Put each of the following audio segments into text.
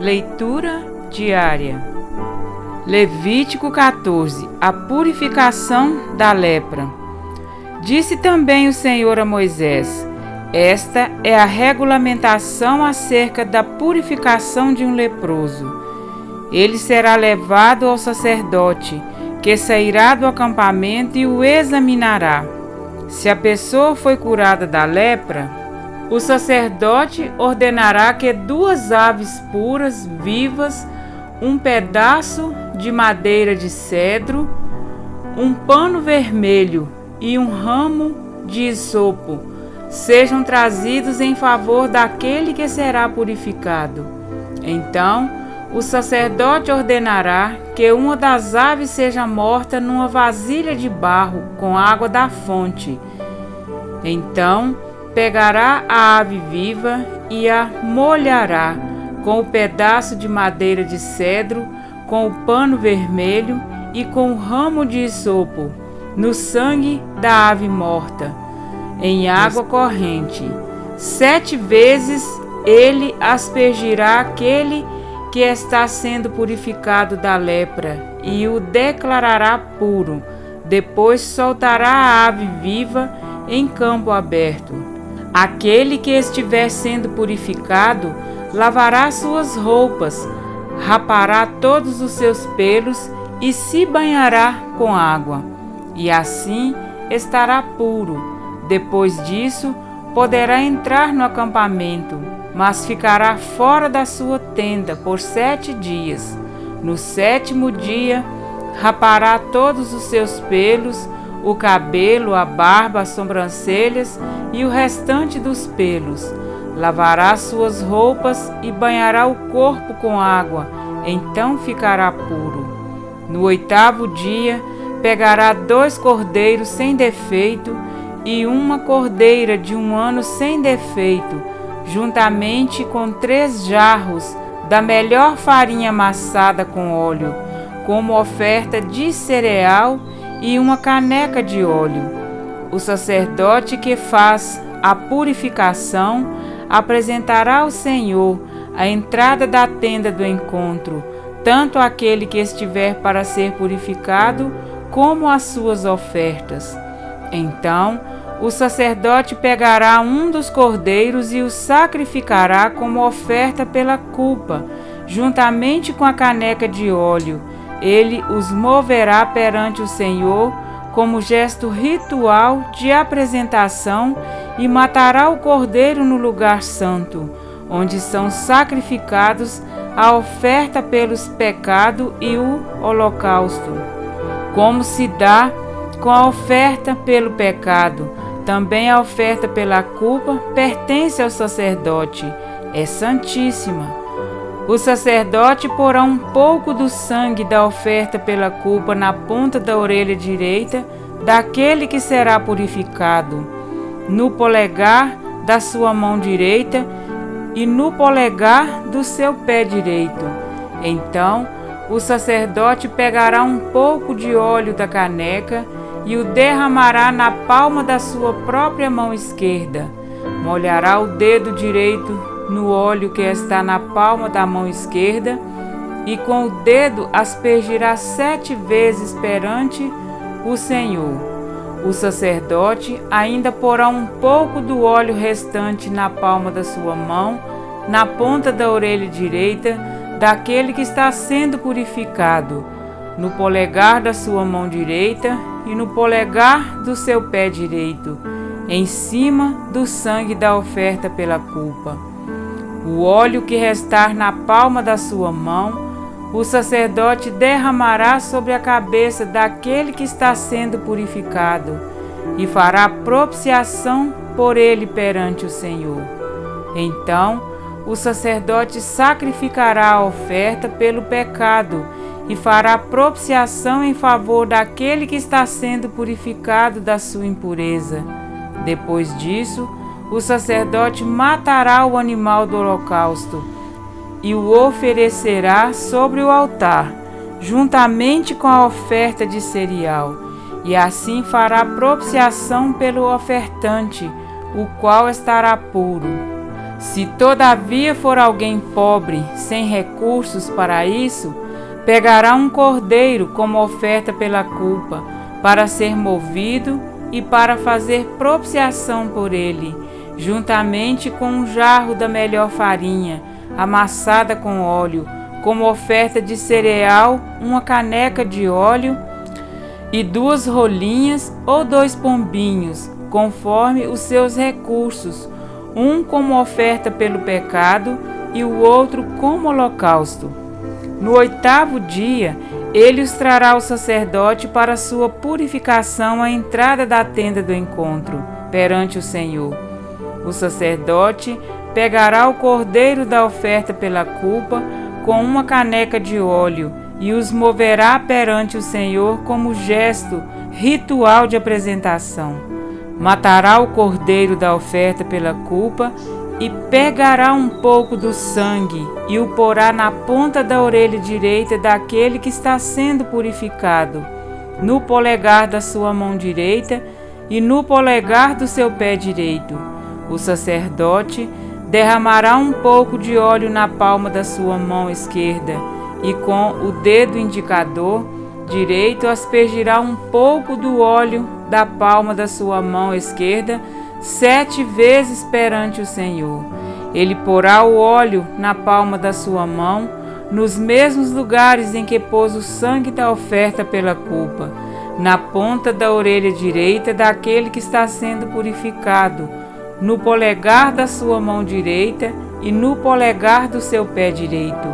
Leitura diária. Levítico 14. A purificação da lepra. Disse também o Senhor a Moisés: esta é a regulamentação acerca da purificação de um leproso. Ele será levado ao sacerdote, que sairá do acampamento e o examinará. Se a pessoa foi curada da lepra, o sacerdote ordenará que 2 aves puras, vivas, um pedaço de madeira de cedro, um pano vermelho e um ramo de hisopo sejam trazidos em favor daquele que será purificado. Então, o sacerdote ordenará que uma das aves seja morta numa vasilha de barro com água da fonte. Então, pegará a ave viva e a molhará com o pedaço de madeira de cedro, com o pano vermelho e com o ramo de hisopo, no sangue da ave morta, em água corrente. 7 vezes ele aspergirá aquele que está sendo purificado da lepra e o declarará puro. Depois soltará a ave viva em campo aberto. Aquele que estiver sendo purificado lavará suas roupas, rapará todos os seus pelos e se banhará com água, e assim estará puro. Depois disso, poderá entrar no acampamento, mas ficará fora da sua tenda por 7 dias. No 7º dia, rapará todos os seus pelos, o cabelo, a barba, as sobrancelhas e o restante dos pelos. Lavará suas roupas e banhará o corpo com água, então ficará puro. No 8º dia, pegará 2 cordeiros sem defeito e uma cordeira de 1 ano sem defeito, juntamente com 3 jarros da melhor farinha amassada com óleo, como oferta de cereal, e uma caneca de óleo. O sacerdote que faz a purificação apresentará ao Senhor a entrada da tenda do encontro, tanto aquele que estiver para ser purificado, como as suas ofertas. Então, o sacerdote pegará um dos cordeiros e o sacrificará como oferta pela culpa, juntamente com a caneca de óleo. Ele os moverá perante o Senhor como gesto ritual de apresentação e matará o cordeiro no lugar santo, onde são sacrificados a oferta pelos pecados e o holocausto. Como se dá com a oferta pelo pecado, também a oferta pela culpa pertence ao sacerdote, é santíssima. O sacerdote porá um pouco do sangue da oferta pela culpa na ponta da orelha direita daquele que será purificado, no polegar da sua mão direita e no polegar do seu pé direito. Então, o sacerdote pegará um pouco de óleo da caneca e o derramará na palma da sua própria mão esquerda. Molhará o dedo direito no óleo que está na palma da mão esquerda e com o dedo aspergirá 7 vezes perante o Senhor. O sacerdote ainda porá um pouco do óleo restante na palma da sua mão, na ponta da orelha direita daquele que está sendo purificado, no polegar da sua mão direita e no polegar do seu pé direito, em cima do sangue da oferta pela culpa. O óleo que restar na palma da sua mão, o sacerdote derramará sobre a cabeça daquele que está sendo purificado e fará propiciação por ele perante o Senhor. Então, o sacerdote sacrificará a oferta pelo pecado e fará propiciação em favor daquele que está sendo purificado da sua impureza. Depois disso, o sacerdote matará o animal do holocausto e o oferecerá sobre o altar, juntamente com a oferta de cereal, e assim fará propiciação pelo ofertante, o qual estará puro. Se todavia for alguém pobre, sem recursos para isso, pegará um cordeiro como oferta pela culpa, para ser movido e para fazer propiciação por ele, juntamente com um jarro da melhor farinha, amassada com óleo, como oferta de cereal, uma caneca de óleo e 2 rolinhas ou 2 pombinhos, conforme os seus recursos, um como oferta pelo pecado e o outro como holocausto. No 8º dia, ele os trará ao sacerdote para sua purificação à entrada da tenda do encontro, perante o Senhor. O sacerdote pegará o cordeiro da oferta pela culpa com uma caneca de óleo e os moverá perante o Senhor como gesto ritual de apresentação. Matará o cordeiro da oferta pela culpa e pegará um pouco do sangue e o porá na ponta da orelha direita daquele que está sendo purificado, no polegar da sua mão direita e no polegar do seu pé direito. O sacerdote derramará um pouco de óleo na palma da sua mão esquerda e com o dedo indicador direito aspergirá um pouco do óleo da palma da sua mão esquerda 7 vezes perante o Senhor. Ele porá o óleo na palma da sua mão, nos mesmos lugares em que pôs o sangue da oferta pela culpa, na ponta da orelha direita daquele que está sendo purificado, no polegar da sua mão direita e no polegar do seu pé direito.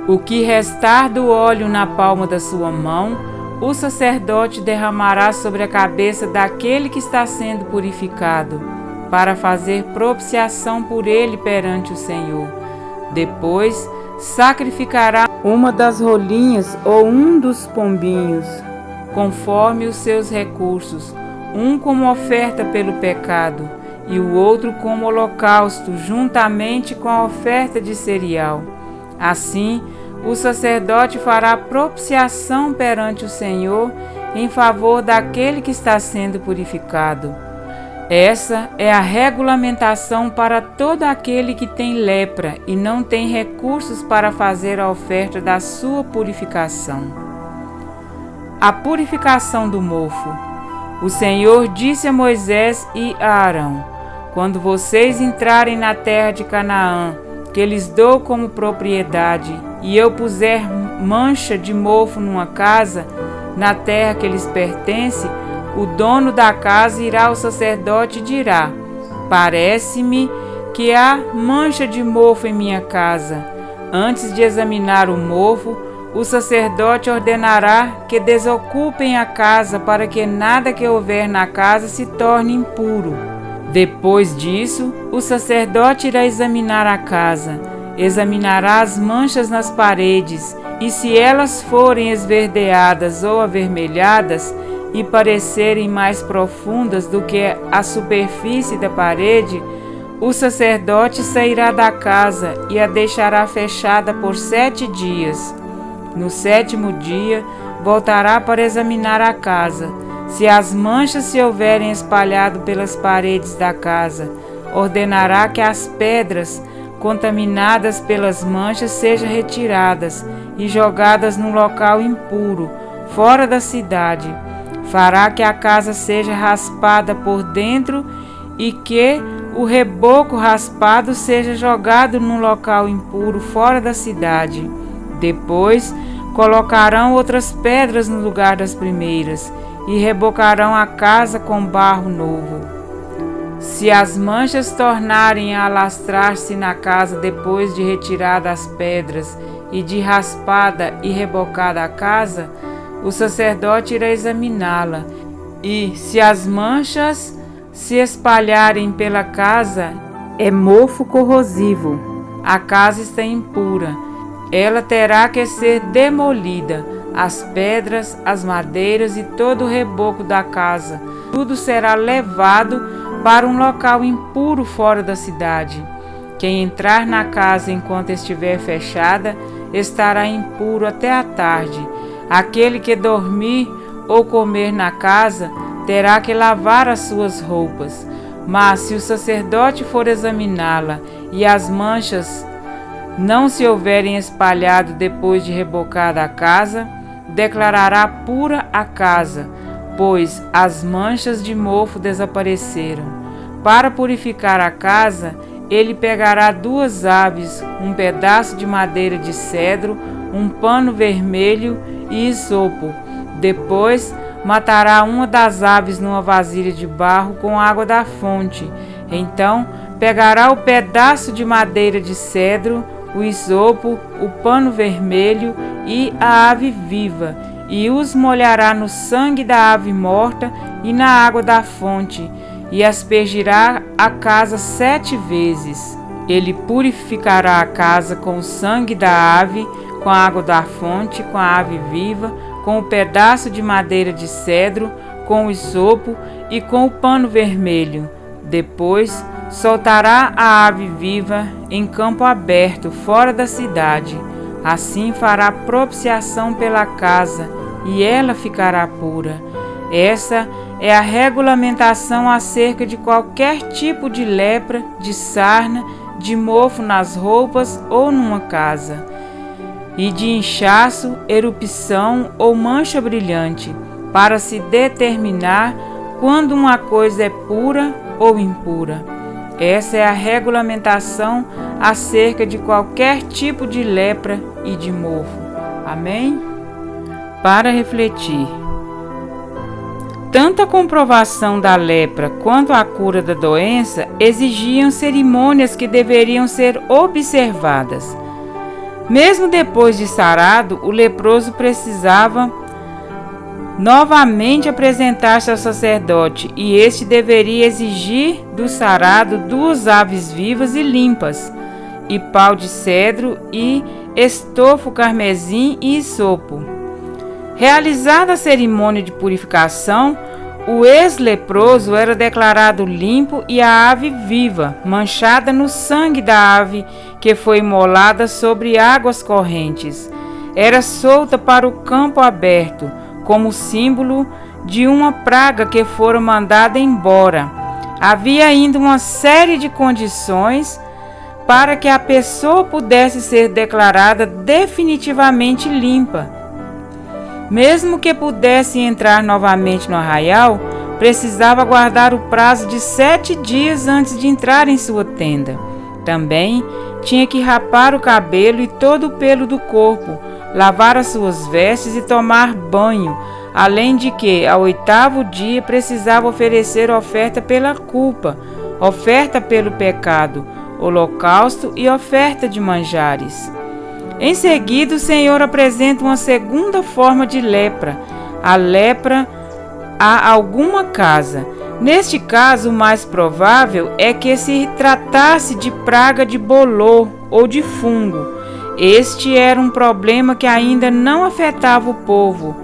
O que restar do óleo na palma da sua mão, o sacerdote derramará sobre a cabeça daquele que está sendo purificado, para fazer propiciação por ele perante o Senhor. Depois, sacrificará uma das rolinhas ou um dos pombinhos, conforme os seus recursos, um como oferta pelo pecado e o outro como holocausto, juntamente com a oferta de cereal. Assim, o sacerdote fará propiciação perante o Senhor em favor daquele que está sendo purificado. Essa é a regulamentação para todo aquele que tem lepra e não tem recursos para fazer a oferta da sua purificação. A purificação do mofo. O Senhor disse a Moisés e a Arão: quando vocês entrarem na terra de Canaã, que lhes dou como propriedade, e eu puser mancha de mofo numa casa, na terra que lhes pertence, o dono da casa irá ao sacerdote e dirá: parece-me que há mancha de mofo em minha casa. Antes de examinar o mofo, o sacerdote ordenará que desocupem a casa para que nada que houver na casa se torne impuro. Depois disso, o sacerdote irá examinar a casa, examinará as manchas nas paredes, e se elas forem esverdeadas ou avermelhadas e parecerem mais profundas do que a superfície da parede, o sacerdote sairá da casa e a deixará fechada por 7 dias. No 7º dia, voltará para examinar a casa. Se as manchas se houverem espalhado pelas paredes da casa, ordenará que as pedras contaminadas pelas manchas sejam retiradas e jogadas num local impuro, fora da cidade. Fará que a casa seja raspada por dentro e que o reboco raspado seja jogado num local impuro, fora da cidade. Depois, colocarão outras pedras no lugar das primeiras e rebocarão a casa com barro novo. Se as manchas tornarem a alastrar-se na casa depois de retiradas as pedras e de raspada e rebocada a casa, o sacerdote irá examiná-la, e se as manchas se espalharem pela casa, é mofo corrosivo, a casa está impura, ela terá que ser demolida, as pedras, as madeiras e todo o reboco da casa, tudo será levado para um local impuro fora da cidade. Quem entrar na casa enquanto estiver fechada, estará impuro até a tarde. Aquele que dormir ou comer na casa, terá que lavar as suas roupas. Mas se o sacerdote for examiná-la e as manchas não se houverem espalhado depois de rebocada a casa, declarará pura a casa, pois as manchas de mofo desapareceram. Para purificar a casa, ele pegará 2 aves, um pedaço de madeira de cedro, um pano vermelho e isopo. Depois, matará uma das aves numa vasilha de barro com água da fonte. Então, pegará o pedaço de madeira de cedro, o isopo, o pano vermelho e a ave viva, e os molhará no sangue da ave morta e na água da fonte, e aspergirá a casa 7 vezes. Ele purificará a casa com o sangue da ave, com a água da fonte, com a ave viva, com o pedaço de madeira de cedro, com o isopo e com o pano vermelho. Depois, soltará a ave viva em campo aberto, fora da cidade. Assim fará propiciação pela casa, e ela ficará pura. Essa é a regulamentação acerca de qualquer tipo de lepra, de sarna, de mofo nas roupas ou numa casa, e de inchaço, erupção ou mancha brilhante, para se determinar quando uma coisa é pura ou impura. Essa é a regulamentação acerca de qualquer tipo de lepra e de mofo. Amém? Para refletir. Tanto a comprovação da lepra quanto a cura da doença exigiam cerimônias que deveriam ser observadas. Mesmo depois de sarado, o leproso precisava novamente apresentar-se ao sacerdote, e este deveria exigir do sarado 2 aves vivas e limpas, e pau de cedro e estofo carmesim e isopo. Realizada a cerimônia de purificação, o ex-leproso era declarado limpo e a ave viva, manchada no sangue da ave que foi imolada sobre águas correntes, era solta para o campo aberto, como símbolo de uma praga que fora mandada embora. Havia ainda uma série de condições para que a pessoa pudesse ser declarada definitivamente limpa. Mesmo que pudesse entrar novamente no arraial, precisava aguardar o prazo de 7 dias antes de entrar em sua tenda. Também tinha que rapar o cabelo e todo o pelo do corpo, lavar as suas vestes e tomar banho, além de que, ao 8º dia, precisava oferecer oferta pela culpa, oferta pelo pecado, holocausto e oferta de manjares. Em seguida, o Senhor apresenta uma segunda forma de lepra, a lepra a alguma casa. Neste caso, o mais provável é que se tratasse de praga de bolor ou de fungo. Este era um problema que ainda não afetava o povo,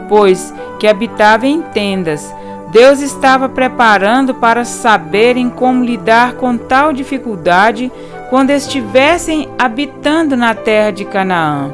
pois que habitava em tendas. Deus estava preparando para saberem como lidar com tal dificuldade quando estivessem habitando na terra de Canaã.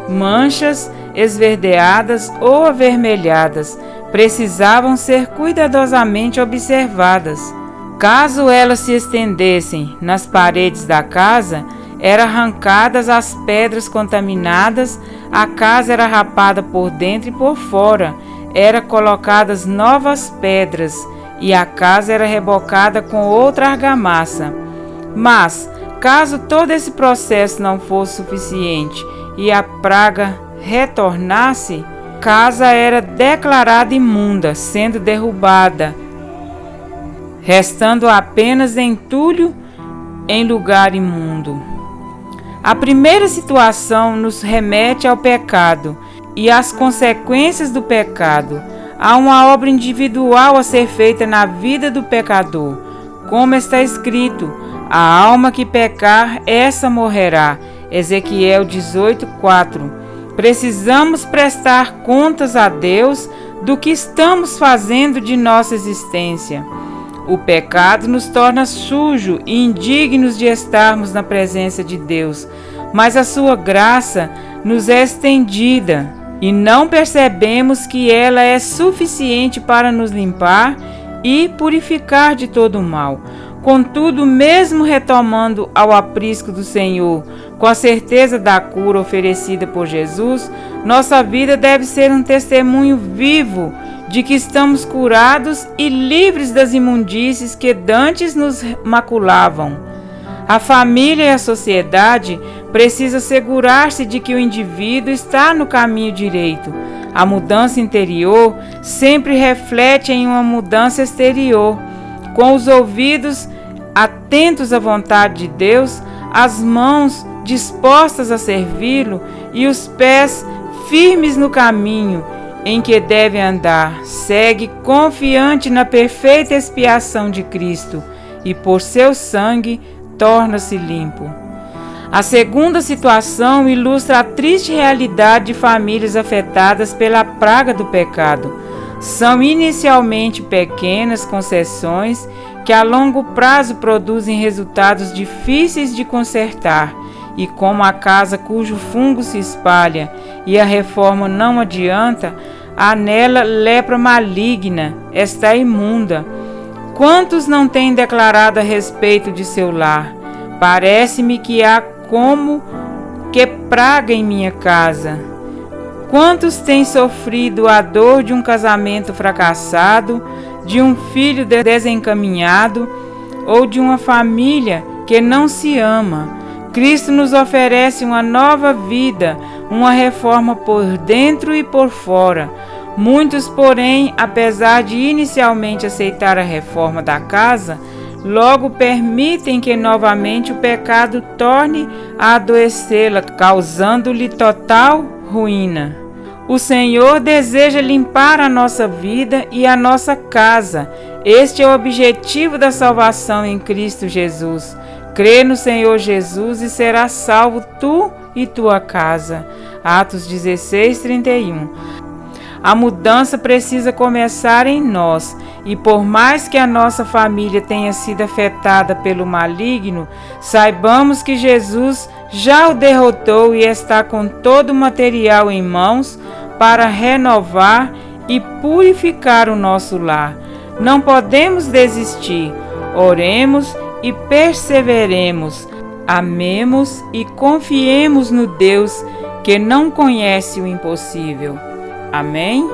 Manchas esverdeadas ou avermelhadas precisavam ser cuidadosamente observadas. Caso elas se estendessem nas paredes da casa, eram arrancadas as pedras contaminadas, a casa era rapada por dentro e por fora, eram colocadas novas pedras e a casa era rebocada com outra argamassa. Mas, caso todo esse processo não fosse suficiente e a praga retornasse, a casa era declarada imunda, sendo derrubada, restando apenas entulho em lugar imundo. A primeira situação nos remete ao pecado e às consequências do pecado. Há uma obra individual a ser feita na vida do pecador. Como está escrito, a alma que pecar, essa morrerá. Ezequiel 18:4. Precisamos prestar contas a Deus do que estamos fazendo de nossa existência. O pecado nos torna sujos e indignos de estarmos na presença de Deus, mas a sua graça nos é estendida e não percebemos que ela é suficiente para nos limpar e purificar de todo o mal. Contudo, mesmo retomando ao aprisco do Senhor, com a certeza da cura oferecida por Jesus, nossa vida deve ser um testemunho vivo de que estamos curados e livres das imundícies que dantes nos maculavam. A família e a sociedade precisam assegurar-se de que o indivíduo está no caminho direito. A mudança interior sempre reflete em uma mudança exterior. Com os ouvidos atentos à vontade de Deus, as mãos dispostas a servi-lo e os pés firmes no caminho em que deve andar, segue confiante na perfeita expiação de Cristo e por seu sangue torna-se limpo. A segunda situação ilustra a triste realidade de famílias afetadas pela praga do pecado. São inicialmente pequenas concessões que a longo prazo produzem resultados difíceis de consertar, e como a casa cujo fungo se espalha e a reforma não adianta, há nela lepra maligna, está imunda. Quantos não têm declarado a respeito de seu lar? Parece-me que há como que praga em minha casa. Quantos têm sofrido a dor de um casamento fracassado, de um filho desencaminhado ou de uma família que não se ama? Cristo nos oferece uma nova vida, uma reforma por dentro e por fora. Muitos, porém, apesar de inicialmente aceitar a reforma da casa, logo permitem que novamente o pecado torne a adoecê-la, causando-lhe total ruína. O Senhor deseja limpar a nossa vida e a nossa casa. Este é o objetivo da salvação em Cristo Jesus. Crê no Senhor Jesus e serás salvo tu e tua casa. Atos 16:31. A mudança precisa começar em nós, e por mais que a nossa família tenha sido afetada pelo maligno, saibamos que Jesus já o derrotou e está com todo o material em mãos para renovar e purificar o nosso lar. Não podemos desistir. Oremos e perseveremos. Amemos e confiemos no Deus que não conhece o impossível. Amém?